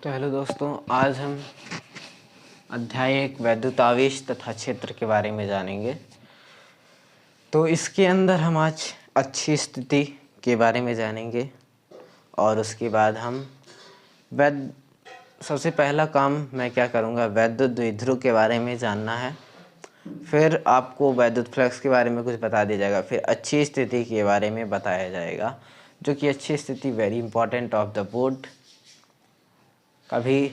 तो हेलो दोस्तों, आज हम अध्याय 1 वैद्युत आवेश तथा क्षेत्र के बारे में जानेंगे। तो इसके अंदर हम आज अच्छी स्थिति के बारे में जानेंगे और उसके बाद हम सबसे पहला काम मैं क्या करूँगा, वैद्युत द्विध्रुव के बारे में जानना है। फिर आपको वैद्युत फ्लक्स के बारे में कुछ बता दिया जाएगा। फिर अच्छी स्थिति के बारे में बताया जाएगा, जो कि अच्छी स्थिति very important of the board. कभी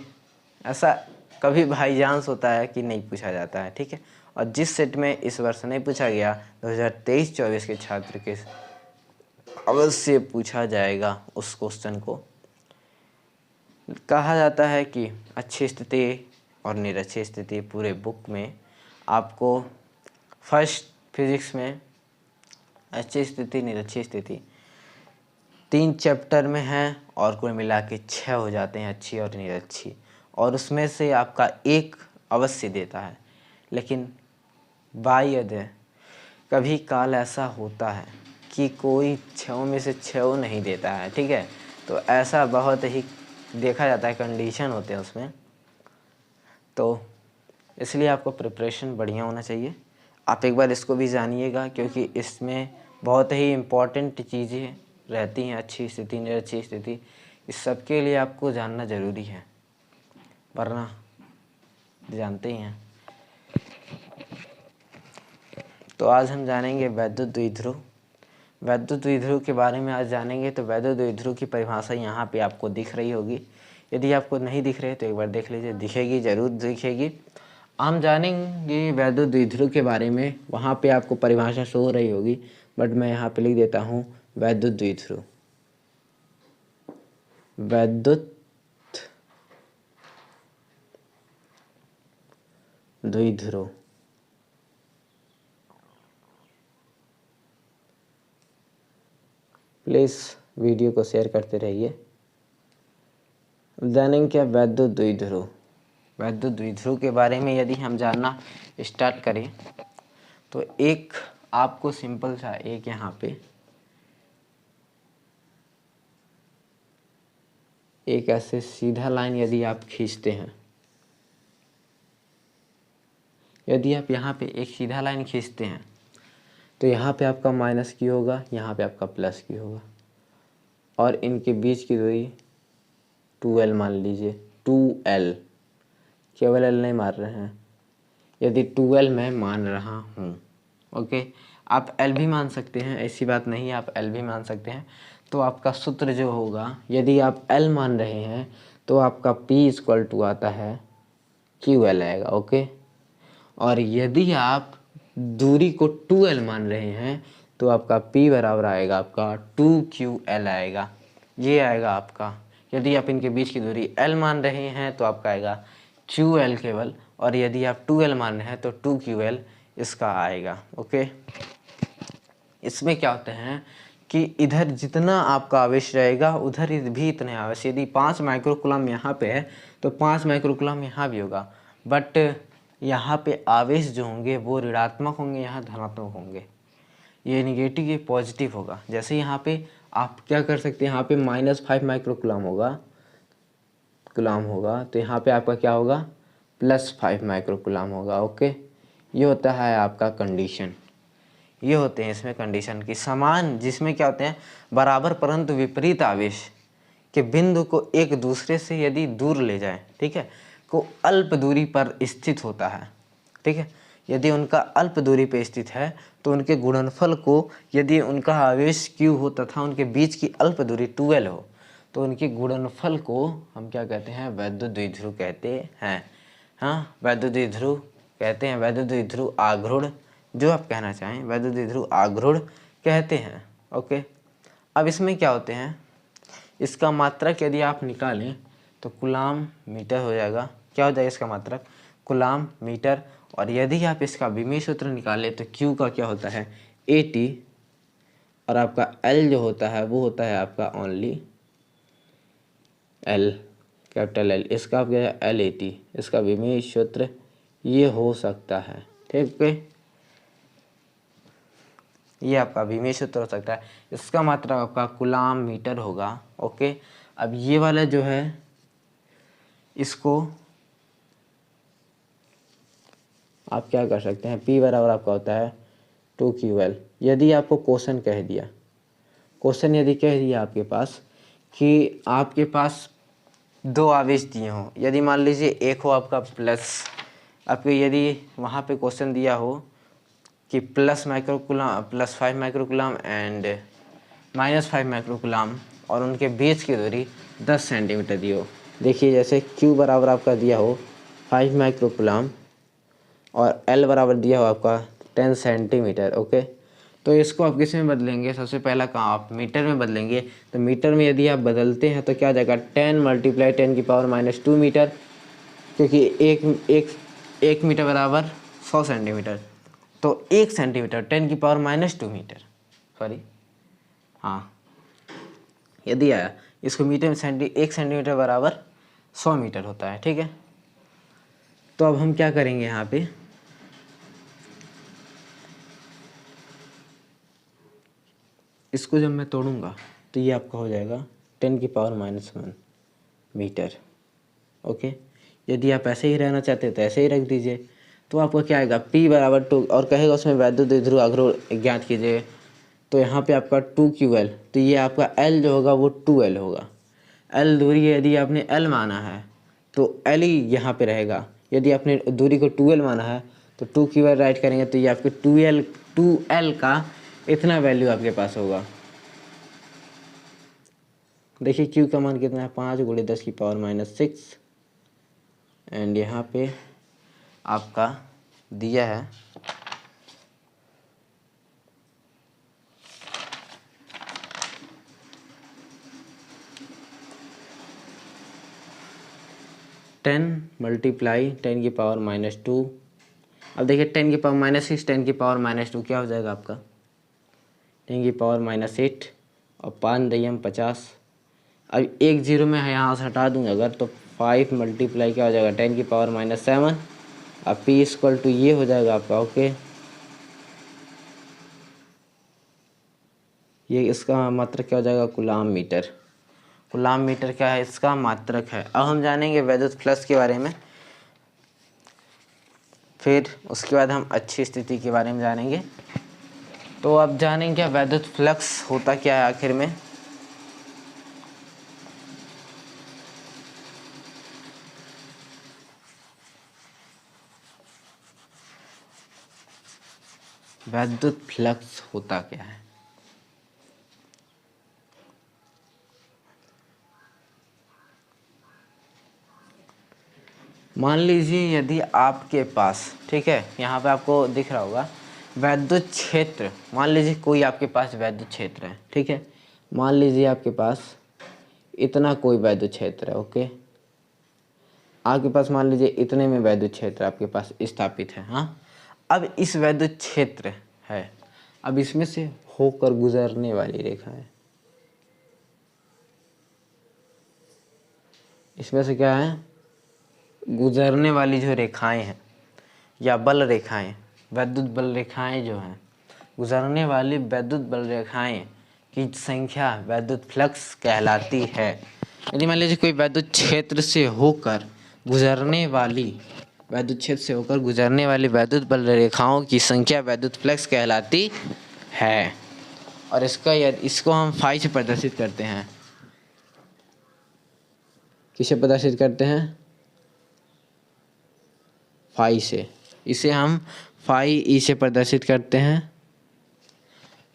बाई चांस होता है कि नहीं पूछा जाता है, ठीक है। और जिस सेट में इस वर्ष नहीं पूछा गया, 2023-24 के छात्र के अवश्य पूछा जाएगा। उस क्वेश्चन को कहा जाता है कि अच्छी स्थिति और निरक्षी स्थिति पूरे बुक में आपको फर्स्ट फिजिक्स में अच्छी स्थिति निरक्षी स्थिति 3 चैप्टर में है और कुल मिला के 6 हो जाते हैं, अच्छी और निरक्षी। और उसमें से आपका एक अवश्य देता है, लेकिन बायद कभी काल ऐसा होता है कि कोई 6 में से 6 नहीं देता है, ठीक है। तो ऐसा बहुत ही देखा जाता है, कंडीशन होते हैं उसमें। तो इसलिए आपको प्रिपरेशन बढ़िया होना चाहिए। आप एक बार इसको भी जानिएगा, क्योंकि इसमें बहुत ही इम्पॉर्टेंट चीज़ें रहती हैं। अच्छी स्थिति निरक्षी स्थिति, इस सब के लिए आपको जानना ज़रूरी है, वरना जानते ही हैं। तो आज हम जानेंगे वैद्युत द्विध्रुव। वैद्युत द्विध्रुव के बारे में आज जानेंगे। तो वैद्युत द्विध्रुव की परिभाषा यहाँ पे आपको दिख रही होगी। यदि आपको नहीं दिख रही तो एक बार देख लीजिए, दिखेगी, ज़रूर दिखेगी। हम जानेंगे वैद्युत द्विध्रुव के बारे में, वहाँ पे आपको परिभाषा शो हो रही होगी, बट मैं यहाँ पे लिख देता हूँ वैद्युत द्विध्रुव। वैद्युत द्विध्रुव प्लीज़ वीडियो को शेयर करते रहिए। जानेंगे क्या वैद्युत द्विध्रुव। वैद्युत द्विध्रुव के बारे में यदि हम जानना स्टार्ट करें तो एक आपको सिंपल सा एक यहाँ पे एक ऐसे सीधा लाइन यदि आप खींचते हैं, यदि आप यहाँ पे एक सीधा लाइन खींचते हैं तो यहाँ पे आपका माइनस क्यू होगा, यहाँ पे आपका प्लस क्यू होगा, और इनके बीच की दूरी 2L मान लीजिए। 2L, केवल L नहीं मार रहे हैं, यदि 2L मैं मान रहा हूँ, ओके। आप L भी मान सकते हैं, ऐसी बात नहीं है, आप L भी मान सकते हैं। तो आपका सूत्र जो होगा, यदि आप L मान रहे हैं तो आपका P आता है QL आएगा, ओके। और यदि आप दूरी को 2L मान रहे हैं तो आपका P बराबर आएगा आपका 2QL आएगा, ये आएगा आपका। यदि आप इनके बीच की दूरी L मान रहे हैं तो आपका आएगा QL केवल, और यदि आप 2L मान रहे हैं तो 2QL इसका आएगा, ओके। इसमें क्या होते हैं कि इधर जितना आपका आवेश रहेगा उधर भी इतने आवेश, यदि 5 माइक्रोकूलम यहाँ पे है तो 5 माइक्रोकूलम यहाँ भी होगा, बट यहाँ पे आवेश जो होंगे वो ऋणात्मक होंगे, यहाँ धनात्मक होंगे। ये निगेटिव, ये पॉजिटिव होगा। जैसे यहाँ पे आप क्या कर सकते हैं, यहाँ पे -5 माइक्रोकूलम होगा, तो यहाँ पे आपका क्या होगा, +5 माइक्रोकूलम होगा, ओके। ये होता है आपका कंडीशन। ये होते हैं इसमें कंडीशन की समान, जिसमें क्या होते हैं बराबर परंतु विपरीत आवेश के बिंदु को एक दूसरे से यदि दूर ले जाए, ठीक है, को अल्प दूरी पर स्थित होता है, ठीक है। यदि उनका अल्प दूरी पर स्थित है तो उनके गुणनफल को, यदि उनका आवेश Q हो तथा उनके बीच की अल्प दूरी 2L हो, तो उनके गुणनफल को हम क्या कहते हैं, वैद्युत द्विध्रुव कहते हैं। हाँ, वैद्युत द्विध्रुव कहते हैं, वैद्युत द्विध्रुव आघूर्ण, जो आप कहना चाहें, वैद्युत द्विध्रुव आघूर्ण कहते हैं, ओके। अब इसमें क्या होते हैं, इसका मात्रक यदि आप निकालें तो कूलाम मीटर हो जाएगा। क्या हो जाएगा इसका मात्रक, कूलाम मीटर। और यदि आप इसका विमीय सूत्र निकालें तो Q का क्या होता है, AT, और आपका L जो होता है वो होता है आपका ओनली L, कैपिटल L। इसका क्या है, LAT, इसका विमीय सूत्र ये हो सकता है, ठीक है। ये आपका विमीय सूत्र हो सकता है, इसका मात्रक आपका कूलाम मीटर होगा, ओके। अब ये वाला जो है इसको आप क्या कर सकते हैं, P बराबर आपका होता है 2QL। यदि आपको क्वेश्चन कह दिया, क्वेश्चन यदि कह दिया आपके पास कि आपके पास 2 आवेश दिए हों, यदि मान लीजिए एक हो आपका प्लस, आपके यदि वहाँ पे क्वेश्चन दिया हो कि +5 माइक्रोकूलम एंड -5 माइक्रोकूलम और उनके बीच की दूरी 10 सेंटीमीटर दी हो। देखिए जैसे Q बराबर आपका दिया हो 5 माइक्रोकूलम और L बराबर दिया हो आपका 10 सेंटीमीटर। ओके, तो इसको आप किस में बदलेंगे, सबसे पहला काम आप मीटर में बदलेंगे। तो मीटर में यदि आप बदलते हैं तो क्या आ जाएगा, 10 × 10⁻² मीटर, क्योंकि एक मीटर बराबर 100 सेंटीमीटर। तो 1 सेंटीमीटर 10⁻² मीटर, सॉरी हाँ, यदि आया इसको मीटर में 1 सेंटीमीटर बराबर 100 मीटर होता है। ठीक है, तो अब हम क्या करेंगे, यहाँ पे इसको जब मैं तोड़ूंगा तो ये आपका हो जाएगा 10⁻⁻1 मीटर। ओके, यदि आप ऐसे ही रहना चाहते हैं तो ऐसे ही रख दीजिए। तो आपको क्या आएगा, P बराबर 2 और कहेगा उसमें वैद्युत द्विध्रुव आघूर्ण ज्ञात कीजिए। तो यहाँ पे आपका 2QL, तो ये आपका L जो होगा वो 2L होगा। L दूरी है, यदि आपने L माना है तो L ही यहाँ पे रहेगा। यदि आपने दूरी को 2L माना है तो 2QL राइट करेंगे तो ये आपके 2L का इतना वैल्यू आपके पास होगा। देखिए Q का मान कितना है, 5 × 10⁻⁻6 एंड यहाँ पे आपका दिया है 10 × 10⁻²। अब देखिए 10⁻6 10⁻² क्या हो जाएगा आपका 10⁻8 और 5 × 50। अब एक जीरो में यहाँ से हटा दूंगा अगर, तो 5 × क्या हो जाएगा 10⁻7। अब P = ये हो जाएगा आपका। ओके, ये इसका मात्रक क्या हो जाएगा, कूलाम मीटर। कूलाम मीटर क्या है, इसका मात्रक है। अब हम जानेंगे वैद्युत फ्लक्स के बारे में, फिर उसके बाद हम अच्छी स्थिति के बारे में जानेंगे। तो अब जानेंगे क्या वैद्युत फ्लक्स होता क्या है आखिर में। वैद्युत फ्लक्स होता क्या है, मान लीजिए यदि आपके पास, ठीक है, यहाँ पे आपको दिख रहा होगा वैद्युत क्षेत्र। मान लीजिए कोई आपके पास वैद्युत क्षेत्र है, ठीक है, मान लीजिए आपके पास इतना कोई वैद्युत क्षेत्र है। ओके, आपके पास मान लीजिए इतने में वैद्युत क्षेत्र आपके पास स्थापित है। हाँ, अब इस वैद्युत क्षेत्र है, अब इसमें से होकर गुजरने वाली रेखा है, इसमें से क्या है, गुजरने वाली जो रेखाएं हैं या बल रेखाएं, वैद्युत बल रेखाएं जो हैं, गुजरने वाली वैद्युत बल रेखाएं की संख्या वैद्युत फ्लक्स कहलाती है। यदि मान लीजिए कोई वैद्युत क्षेत्र से होकर गुजरने वाली वैद्युत बल रेखाओं की संख्या वैद्युत फ्लक्स कहलाती है। और इसको हम फाई से प्रदर्शित करते हैं। किसे प्रदर्शित करते हैं, फाई से। इसे हम फाई ई से प्रदर्शित करते हैं,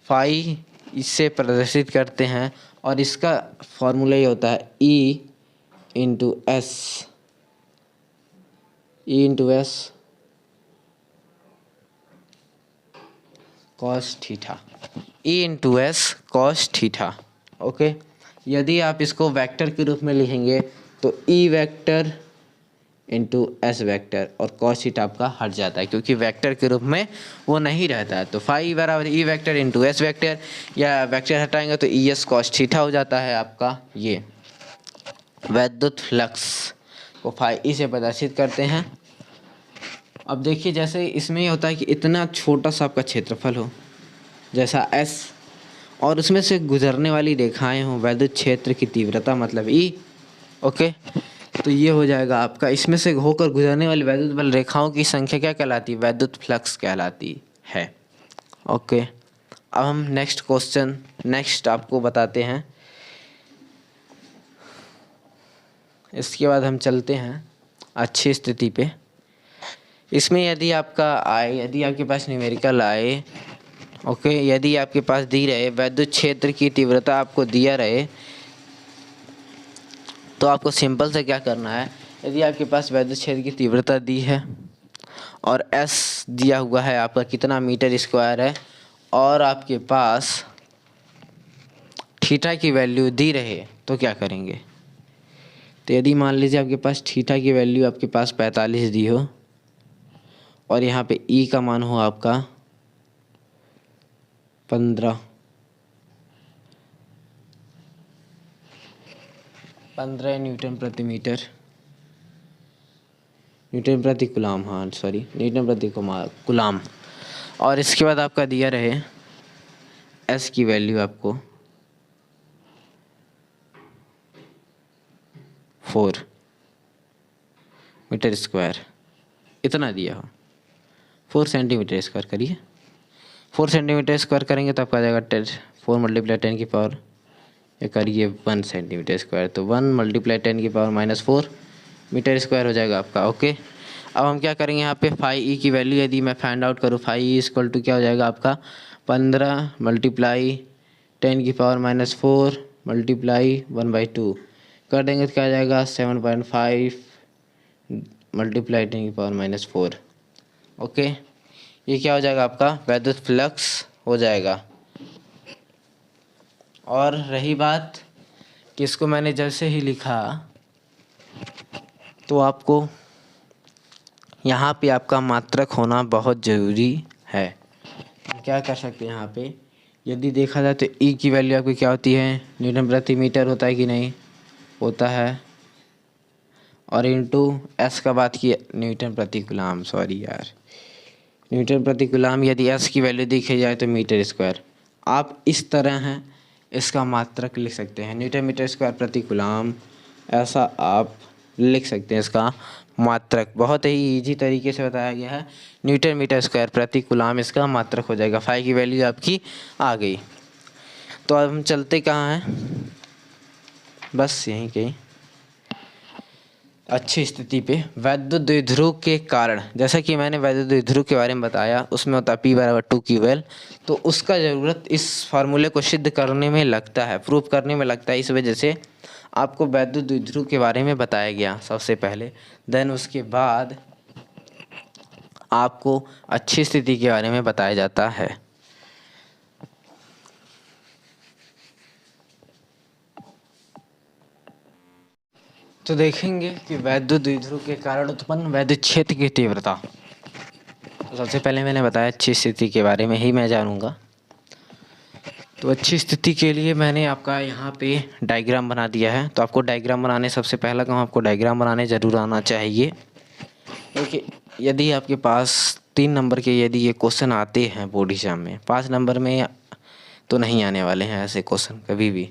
फाई इससे प्रदर्शित करते हैं। और इसका फॉर्मूला ये होता है E × S cos theta, E × S cos theta. Okay, यदि आप इसको वेक्टर के रूप में लिखेंगे तो E वेक्टर × S वेक्टर और cos थीटा आपका हट जाता है, क्योंकि वेक्टर के रूप में वो नहीं रहता है। तो फाई बराबर E वेक्टर × S वेक्टर, या वेक्टर हटाएंगे तो ES cos थीटा हो जाता है आपका। ये वैद्युत फ्लक्स को फाई ई से प्रदर्शित करते हैं। अब देखिए जैसे इसमें ये होता है कि इतना छोटा सा आपका क्षेत्रफल हो जैसा S, और उसमें से गुजरने वाली रेखाएं हों, वैद्युत क्षेत्र की तीव्रता मतलब E। ओके, तो ये हो जाएगा आपका, इसमें से होकर गुजरने वाली वैद्युत बल रेखाओं की संख्या क्या कहलाती है? वैद्युत फ्लक्स कहलाती है। ओके, अब हम नेक्स्ट आपको बताते हैं। इसके बाद हम चलते हैं अच्छी स्थिति पे। इसमें यदि आपके पास न्यूमेरिकल आए, ओके, यदि आपके पास दी रहे वैद्युत क्षेत्र की तीव्रता आपको दिया रहे, तो आपको सिंपल से क्या करना है, यदि आपके पास वैद्युत क्षेत्र की तीव्रता दी है और एस दिया हुआ है आपका कितना मीटर स्क्वायर है, और आपके पास थीटा की वैल्यू दी रहे, तो क्या करेंगे? तो यदि मान लीजिए आपके पास थीटा की वैल्यू आपके पास 45 दी हो और यहाँ पे ई का मान हो आपका 15 न्यूटन प्रति मीटर, न्यूटन प्रति कुलाम, हाँ सॉरी, न्यूटन प्रति कुलाम। और इसके बाद आपका दिया रहे एस की वैल्यू आपको 4 मीटर स्क्वायर, इतना दिया हो। 4 सेंटीमीटर स्क्वायर करिए, 4 सेंटीमीटर स्क्वायर करेंगे तो आपका आ जाएगा 4 मल्टीप्लाई 10 की पावर, ये करिए 1 सेंटीमीटर स्क्वायर, तो 1 मल्टीप्लाई 10 की पावर -4 मीटर स्क्वायर हो जाएगा आपका। ओके, अब हम क्या करेंगे, यहाँ पे फाई ई की वैल्यू यदि मैं फाइंड आउट करूँ, फाई ई इक्वल टू क्या हो जाएगा आपका 15 मल्टीप्लाई 10 की पावर -4 मल्टीप्लाई 1/2 कर देंगे तो क्या आ जाएगा 7.5 मल्टीप्लाई 10 की पावर -4। ओके, ये क्या हो जाएगा आपका वैद्युत फ्लक्स हो जाएगा। और रही बात कि इसको मैंने जैसे ही लिखा, तो आपको यहाँ पे आपका मात्रक होना बहुत ज़रूरी है। क्या कर सकते हैं यहाँ पे, यदि देखा जाए तो ई की वैल्यू आपकी क्या होती है, न्यूटन प्रति मीटर होता है कि नहीं, होता है, और इनटू एस का बात किया न्यूटन प्रति कूलाम, सॉरी यार, न्यूटन प्रति कूलाम, यदि एस की वैल्यू देखी जाए तो मीटर स्क्वायर। आप इस तरह हैं इसका मात्रक लिख सकते हैं, न्यूटन मीटर स्क्वायर प्रति कूलाम, ऐसा आप लिख सकते हैं इसका मात्रक। बहुत ही इजी तरीके से बताया गया है, न्यूटन मीटर स्क्वायर प्रति कूलाम इसका मात्रक हो जाएगा। फाई की वैल्यू आपकी आ गई। तो अब हम चलते कहाँ हैं, बस यहीं कहीं अच्छी स्थिति पे। वैद्युत द्विध्रुव के कारण, जैसा कि मैंने वैद्युत द्विध्रुव के बारे में बताया, उसमें होता है P/2QL, तो उसका ज़रूरत इस फार्मूले को सिद्ध करने में लगता है, प्रूफ करने में लगता है। इस वजह से आपको वैद्युत द्विध्रुव के बारे में बताया गया सबसे पहले, देन उसके बाद आपको अच्छी स्थिति के बारे में बताया जाता है। तो देखेंगे कि वैद्युत द्विध्रुव के कारण उत्पन्न वैद्युत क्षेत्र की तीव्रता। तो सबसे पहले मैंने बताया अच्छी स्थिति के बारे में ही मैं जानूंगा। तो अच्छी स्थिति के लिए मैंने आपका यहाँ पे डायग्राम बना दिया है। तो आपको डायग्राम बनाने, सबसे पहला काम आपको डायग्राम बनाने ज़रूर आना चाहिए, क्योंकि यदि आपके पास 3 नंबर के यदि ये क्वेश्चन आते हैं बोर्ड एग्जाम में, 5 नंबर में तो नहीं आने वाले हैं ऐसे क्वेश्चन कभी भी।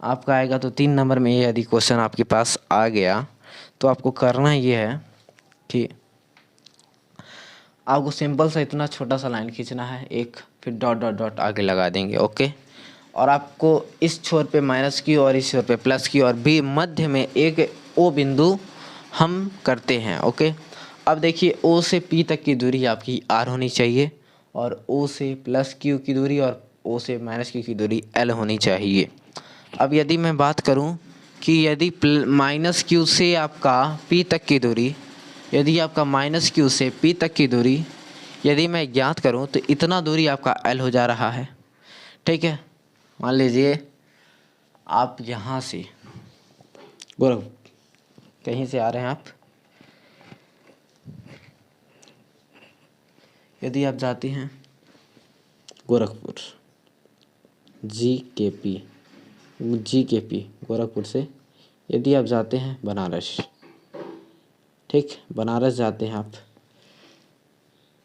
आपका आएगा तो 3 नंबर में यदि क्वेश्चन आपके पास आ गया, तो आपको करना ये है कि आपको सिंपल सा इतना छोटा सा लाइन खींचना है एक, फिर डॉट डॉट डॉट आगे लगा देंगे। ओके, और आपको इस छोर पे माइनस की और इस छोर पे प्लस की, और बी मध्य में एक ओ बिंदु हम करते हैं। ओके, अब देखिए ओ से पी तक की दूरी आपकी आर होनी चाहिए, और ओ से प्लस क्यू की दूरी और ओ से माइनस क्यू की दूरी एल होनी चाहिए। अब यदि मैं बात करूं कि यदि माइनस क्यू से आपका पी तक की दूरी, यदि आपका माइनस क्यू से पी तक की दूरी यदि मैं ज्ञात करूं, तो इतना दूरी आपका एल हो जा रहा है। ठीक है, मान लीजिए आप यहाँ से गोरख कहीं से आ रहे हैं आप, यदि आप जाते हैं गोरखपुर, GKP गोरखपुर से यदि आप जाते हैं बनारस, ठीक, बनारस जाते हैं आप,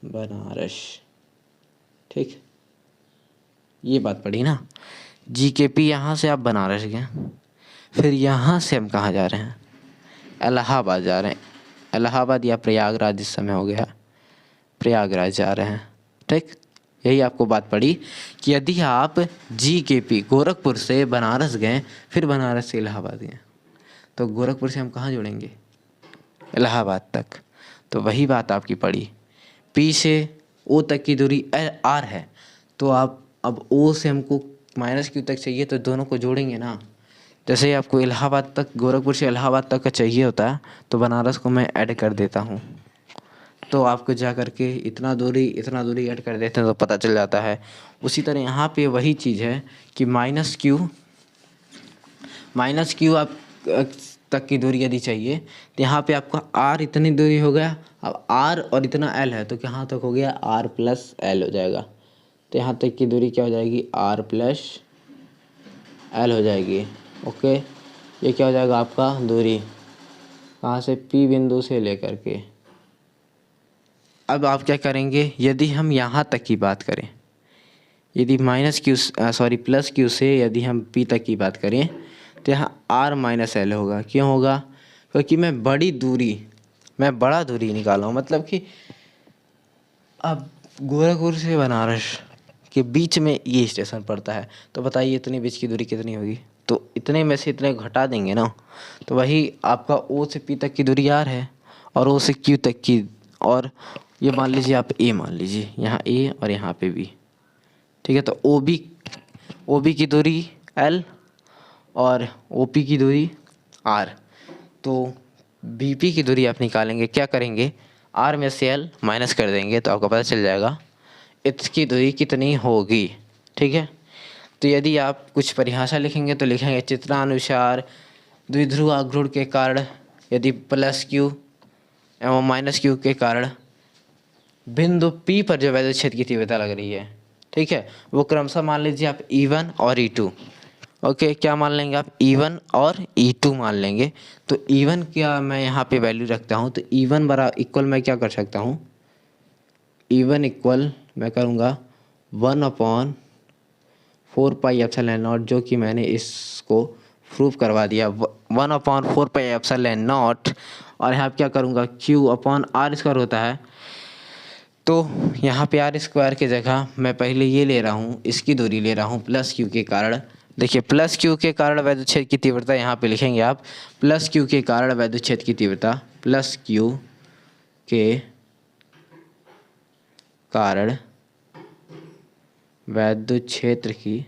बनारस, ठीक, ये बात पड़ी ना, GKP यहाँ से आप बनारस गए, फिर यहाँ से हम कहाँ जा रहे हैं, इलाहाबाद जा रहे हैं, इलाहाबाद या प्रयागराज इस समय हो गया, प्रयागराज जा रहे हैं। ठीक, यही आपको बात पड़ी कि यदि आप GKP गोरखपुर से बनारस गए, फिर बनारस से इलाहाबाद गए, तो गोरखपुर से हम कहाँ जुड़ेंगे? इलाहाबाद तक। तो वही बात आपकी पड़ी, P से O तक की दूरी R है, तो आप अब O से हमको -Q तक चाहिए, तो दोनों को जोड़ेंगे ना। जैसे आपको इलाहाबाद तक, गोरखपुर से इलाहाबाद तक का चाहिए होता है, तो बनारस को मैं ऐड कर देता हूँ, तो आपको जा कर के इतना दूरी ऐड कर देते हैं तो पता चल जाता है। उसी तरह यहाँ पे वही चीज़ है कि -Q आप तक की दूरी यदि चाहिए, तो यहाँ पे आपका R इतनी दूरी हो गया, अब R और इतना L है, तो कहाँ तक हो गया? R प्लस L हो जाएगा। तो यहाँ तक की दूरी क्या हो जाएगी? R प्लस L हो जाएगी। ओके, ये क्या हो जाएगा आपका दूरी, कहाँ से? P बिंदु से लेकर के। अब आप क्या करेंगे, यदि हम यहाँ तक की बात करें, यदि प्लस Q से यदि हम P तक की बात करें, तो यहाँ R माइनस L होगा। क्यों होगा? क्योंकि मैं बड़ा दूरी निकाला हूँ, मतलब कि अब गोरखपुर से बनारस के बीच में ये स्टेशन पड़ता है, तो बताइए इतनी बीच की दूरी कितनी होगी? तो इतने में से इतने घटा देंगे ना, तो वही आपका O से P तक की दूरी R है, और O से Q तक की, और ये मान लीजिए आप A मान लीजिए, यहाँ A और यहाँ पे B। ठीक है, तो OB की दूरी L और OP की दूरी R, तो BP की दूरी आप निकालेंगे, क्या करेंगे? R में से L माइनस कर देंगे, तो आपको पता चल जाएगा इसकी दूरी कितनी होगी। ठीक है, तो यदि आप कुछ परिभाषा लिखेंगे तो लिखेंगे चित्रानुसार द्विध्रुव आघूर्ण के कारण यदि +Q एवं -Q के कारण बिंदु P पर जो वैद्युत क्षेत्र की तीव्रता लग रही है, ठीक है, वो क्रमशः मान लीजिए आप E1 और E2। ओके, क्या मान लेंगे आप? E1 और E2 मान लेंगे। तो E1 क्या मैं यहाँ पे वैल्यू रखता हूँ, तो E1 इक्वल मैं क्या कर सकता हूँ? E1 इक्वल मैं करूँगा 1/4πε0, जो कि मैंने इसको प्रूफ करवा दिया। 1/4πε0, और यहाँ पे क्या करूँगा? Q/R² होता है, तो यहाँ पे R² की जगह मैं पहले ये ले रहा हूँ, इसकी दूरी ले रहा हूँ +Q के कारण। देखिए +Q के कारण वैद्युत क्षेत्र की तीव्रता यहाँ पे लिखेंगे आप, +Q के कारण वैद्युत क्षेत्र की तीव्रता, +Q के कारण वैद्युत क्षेत्र की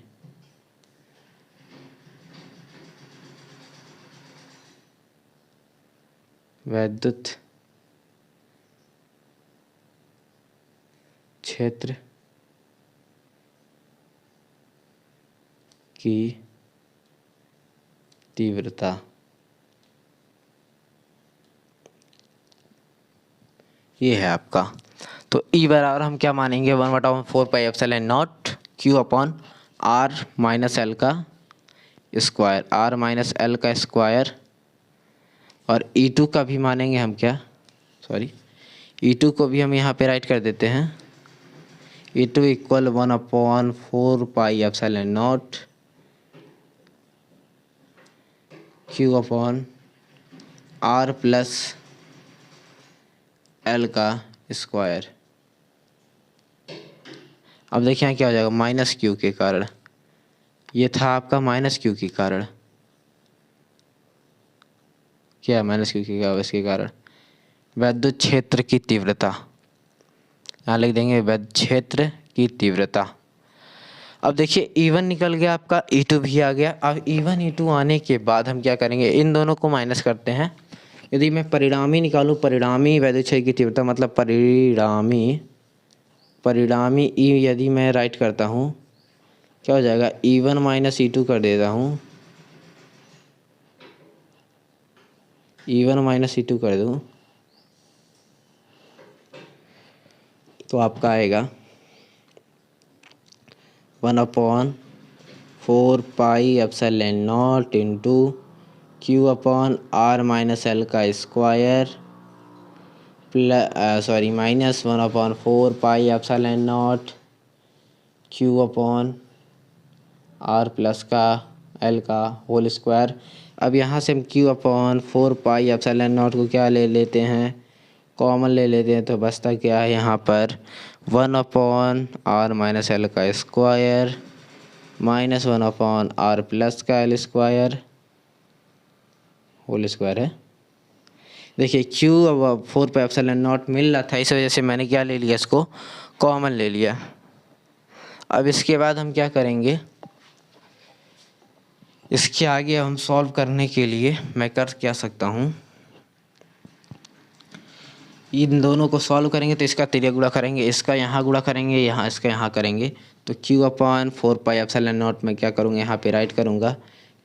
क्षेत्र की तीव्रता। ये है आपका। तो E बराबर हम क्या मानेंगे? 1/4πε0 Q/R माइनस L का स्क्वायर, R माइनस L का स्क्वायर, और E2 का भी मानेंगे हम, क्या E2 को भी हम यहाँ पे राइट कर देते हैं। E2 equal 1/4πε0 Q/R plus L का स्क्वायर। अब देखिए क्या हो जाएगा? -Q के कारण, ये था आपका -Q के कारण, क्या -Q के इसके कारण वैद्युत क्षेत्र की तीव्रता, यहाँ लिख देंगे वैद्युत क्षेत्र की तीव्रता। अब देखिए E1 निकल गया आपका, E2 भी आ गया। अब E1 E2 आने के बाद हम क्या करेंगे? इन दोनों को माइनस करते हैं। यदि मैं परिणामी निकालूं, परिणामी वैद्युत क्षेत्र की तीव्रता, मतलब परिणामी E यदि मैं राइट करता हूँ, क्या हो जाएगा? E1 माइनस E2 कर देता हूँ, E1 माइनस E2 कर दूँ, तो आपका आएगा 1/4πε0 इंटू Q/R माइनस L का स्क्वायर माइनस 1/4πε0 Q/R प्लस का L का होल स्क्वायर। अब यहाँ से हम Q upon 4 pi epsilon not को क्या ले लेते हैं, कॉमन ले लेते हैं, तो बचता क्या है यहाँ पर 1 अपॉन आर माइनस एल का square minus 1 upon r plus का एल स्क्वायर होल स्क्वायर है। देखिए क्यू अब 4 पाई एप्सिलॉन नॉट मिल रहा था, इस वजह से मैंने क्या ले लिया, इसको कॉमन ले लिया। अब इसके बाद हम क्या करेंगे, इसके आगे हम सॉल्व करने के लिए मैं कर क्या सकता हूँ, इन दोनों को सॉल्व करेंगे तो इसका तिर्यक गुणा करेंगे, इसका यहाँ गुणा करेंगे, यहाँ इसका यहाँ करेंगे, तो q upon 4 pi epsilon naught में क्या करूँगा, यहाँ पे राइट करूँगा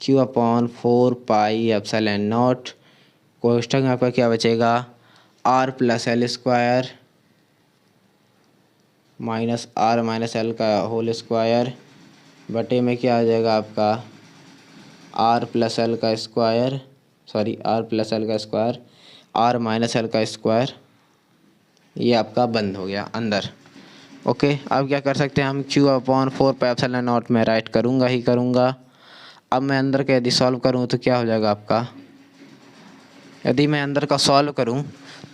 q upon 4 pi epsilon naught, कोष्ठक में आपका क्या बचेगा r plus l square minus r minus l का होल स्क्वायर बटे में क्या आ जाएगा आपका आर प्लस एल का square, sorry r plus l का स्क्वायर आर माइनस एल का स्क्वायर, ये आपका बंद हो गया अंदर। ओके, अब क्या कर सकते हैं हम, Q upon 4 pi epsilon naught में राइट करूँगा ही करूँगा। अब मैं अंदर का यदि सॉल्व करूँ तो क्या हो जाएगा आपका, यदि मैं अंदर का सॉल्व करूँ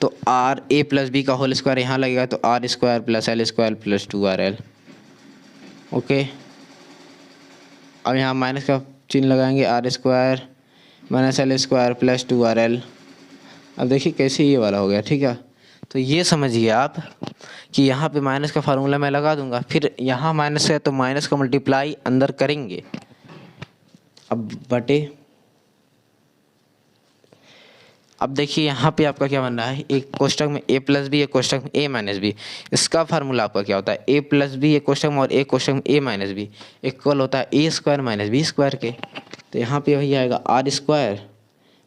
तो आर ए प्लस बी का होल स्क्वायर यहाँ लगेगा, तो r square plus l square plus 2RL। Okay, अब यहाँ माइनस का चिन्ह लगाएंगे, r square minus l square plus 2RL। अब देखिए कैसे ये वाला हो गया, ठीक है। तो ये समझिए आप कि यहाँ पे माइनस का फार्मूला मैं लगा दूंगा, फिर यहाँ माइनस है तो माइनस का मल्टीप्लाई अंदर करेंगे, अब बटे। अब देखिए यहाँ पे आपका क्या बन रहा है, एक कोष्ठक में a प्लस बी, एक कोष्ठक में a माइनस बी। इसका फार्मूला आपका क्या होता है, a प्लस बी एक कोष्ठक में और एक कोष्ठक में a माइनस बी इक्वल होता है a square minus b square के। तो यहाँ पे वही आएगा r square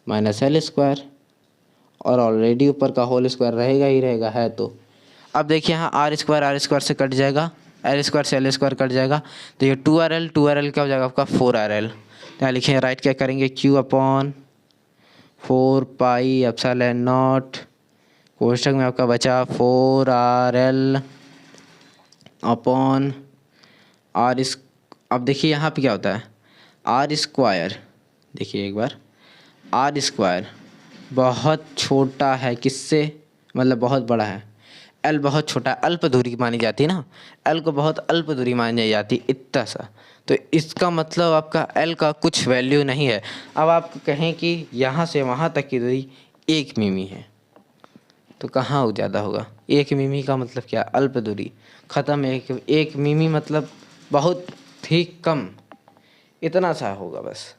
minus l square, और ऑलरेडी ऊपर का होल स्क्वायर रहेगा ही रहेगा है। तो अब देखिए यहाँ आर स्क्वायर से कट जाएगा, एल स्क्वायर से एल स्क्वायर कट जाएगा, तो ये 2RL क्या हो जाएगा आपका 4RL। यहाँ लिखें राइट क्या करेंगे, Q upon 4 pi epsilon naught, कोष्ठक में आपका बचा 4RL अपॉन आर। अब देखिए यहाँ पे क्या होता है आर स्क्वायर, देखिए एक बार आर स्क्वायर बहुत छोटा है किससे, मतलब बहुत बड़ा है, एल बहुत छोटा अल्प दूरी मानी जाती है ना, एल को बहुत अल्प दूरी मानी जाती है इतना सा, तो इसका मतलब आपका एल का कुछ वैल्यू नहीं है। अब आप कहें कि यहाँ से वहाँ तक की दूरी 1 मिमी है, तो कहाँ ज़्यादा होगा, 1 मिमी का मतलब क्या, अल्प दूरी ख़त्म। 1 मिमी मतलब बहुत ही कम, इतना सा होगा बस।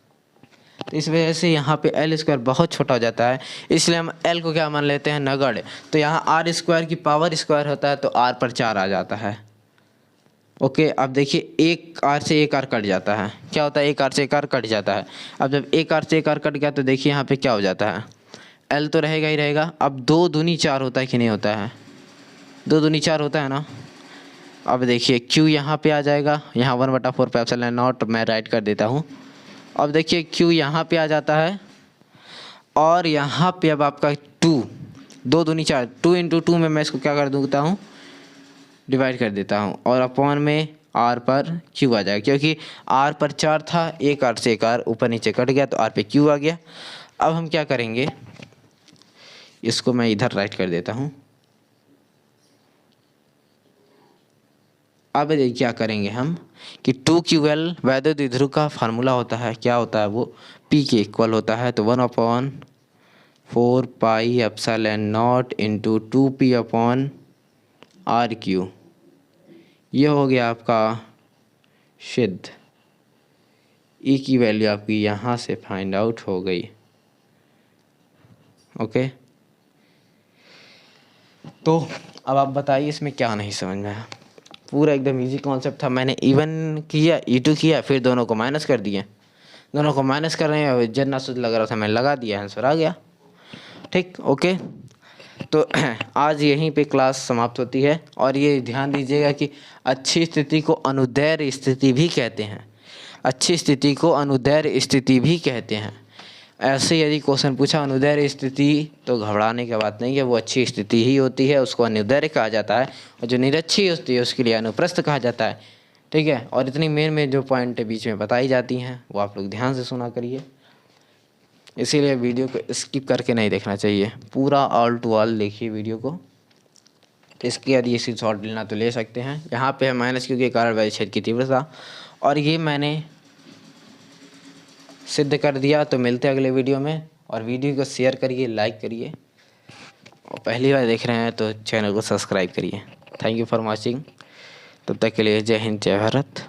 तो इस वजह से यहाँ पे एल स्क्वायर बहुत छोटा हो जाता है, इसलिए हम एल को क्या मान लेते हैं नगण्य। तो यहाँ आर स्क्वायर की पावर स्क्वायर होता है, तो आर पर 4 आ जाता है। ओके, अब देखिए एक आर से एक आर कट जाता है, क्या होता है एक आर से एक आर कट जाता है। अब जब एक आर से एक आर कट गया तो देखिए यहाँ पे क्या हो जाता है, एल तो रहेगा ही रहेगा। अब 2 दूनी 4 होता है कि नहीं होता है, 2 दूनी 4 होता है ना। अब देखिए क्यू यहाँ पे आ जाएगा, यहाँ 1/4 पे एप्सिलॉन नॉट मैं राइट कर देता हूँ। अब देखिए क्यू यहाँ पे आ जाता है, और यहाँ पे अब आपका 2 दूनी 4, 2 × 2 में मैं इसको क्या कर देता हूँ डिवाइड कर देता हूँ, और अपॉन में आर पर क्यू आ जाएगा, क्योंकि आर पर 4 था, एक आर से एक आर ऊपर नीचे कट गया तो आर पे क्यू आ गया। अब हम क्या करेंगे, इसको मैं इधर राइट कर देता हूँ। अब क्या करेंगे हम कि 2QL वैद्युत द्विध्रुव का फार्मूला होता है, क्या होता है वो P के इक्वल होता है, तो 1/4 पाई epsilon not into 2P upon RQ। ये हो गया आपका सिद्ध, E की वैल्यू आपकी यहाँ से फाइंड आउट हो गई। ओके, तो अब आप बताइए इसमें क्या नहीं समझ में आया। पूरा एकदम इजी कॉन्सेप्ट था, मैंने इवन किया E2 किया, फिर दोनों को माइनस कर दिया, दोनों को माइनस कर रहे हैं, जितना शुद्ध लग रहा था मैंने लगा दिया, आंसर आ गया। ठीक, ओके। तो आज यहीं पे क्लास समाप्त होती है, और ये ध्यान दीजिएगा कि अच्छी स्थिति को अनुदैर्घ्य स्थिति भी कहते हैं, अच्छी स्थिति को अनुदैर्घ्य स्थिति भी कहते हैं। ऐसे यदि क्वेश्चन पूछा अनुदैर्घ्य स्थिति, तो घबराने की बात नहीं है, वो अच्छी स्थिति ही होती है, उसको अनुदैर्घ्य कहा जाता है, और जो निरक्षी होती है उसके लिए अनुप्रस्थ कहा जाता है। ठीक है, और इतनी मेन में जो पॉइंट बीच में बताई जाती हैं वो आप लोग ध्यान से सुना करिए। इसीलिए वीडियो को स्किप करके नहीं देखना चाहिए, पूरा ऑल टू ऑल देखिए वीडियो को। इसके यदि इसी शॉर्ट लेना तो ले सकते हैं। यहाँ पे है माइनस क्यू के कारण वैध छेद की तीव्रता, और ये मैंने सिद्ध कर दिया। तो मिलते हैं अगले वीडियो में, और वीडियो को शेयर करिए, लाइक करिए, और पहली बार देख रहे हैं तो चैनल को सब्सक्राइब करिए। Thank you for watching. तब तक के लिए जय हिंद, जय भारत।